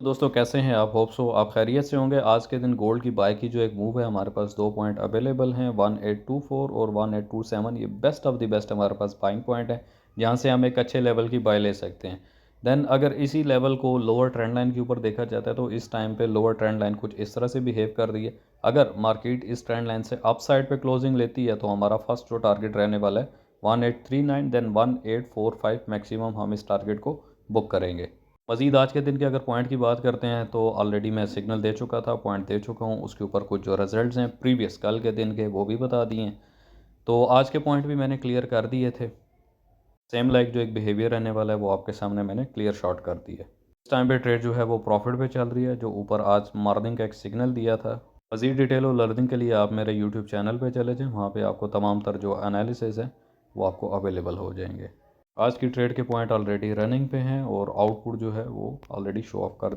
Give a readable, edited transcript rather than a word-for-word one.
दोस्तों कैसे हैं आप? होप सो आप खैरियत से होंगे। आज के दिन गोल्ड की बाय की जो एक मूव है, हमारे पास 2 पॉइंट अवेलेबल हैं, 1824 और 1827। ये बेस्ट ऑफ द बेस्ट हमारे पास बाइंग पॉइंट है, जहां से हम एक अच्छे लेवल की बाय ले सकते हैं। देन अगर इसी लेवल को लोअर ट्रेंड लाइन के ऊपर देखा जाता है तो इस टाइम पे लोअर ट्रेंड लाइन कुछ इस तरह से बिहेव कर रही है। अगर मार्केट इस ट्रेंड लाइन से अप साइड पे क्लोजिंग लेती है तो हमारा फर्स्ट जो टारगेट रहने वाला है 1839, देन 1845 मैक्सिमम हम इस टारगेट को बुक करेंगे। मज़ीद आज के दिन के अगर पॉइंट की बात करते हैं तो ऑलरेडी मैं सिग्नल दे चुका था, पॉइंट दे चुका हूँ। उसके ऊपर कुछ जो रिजल्ट्स हैं प्रीवियस कल के दिन के वो भी बता दिए हैं। तो आज के पॉइंट भी मैंने क्लियर कर दिए थे। सेम लाइक जो एक बिहेवियर रहने वाला है वो आपके सामने मैंने क्लियर शॉट कर दिया है। इस टाइम पे ट्रेड जो है वो प्रॉफिट पे चल रही है, जो ऊपर आज मॉर्निंग का एक सिग्नल दिया था। मज़ीद डिटेल और लर्निंग के लिए आप मेरे यूट्यूब चैनल पे चले जाएँ, वहाँ पे आपको तमाम तर जो एनालिसिस है वो आपको अवेलेबल हो जाएंगे। आज की ट्रेड के पॉइंट ऑलरेडी रनिंग पे हैं और आउटपुट जो है वो ऑलरेडी शो ऑफ कर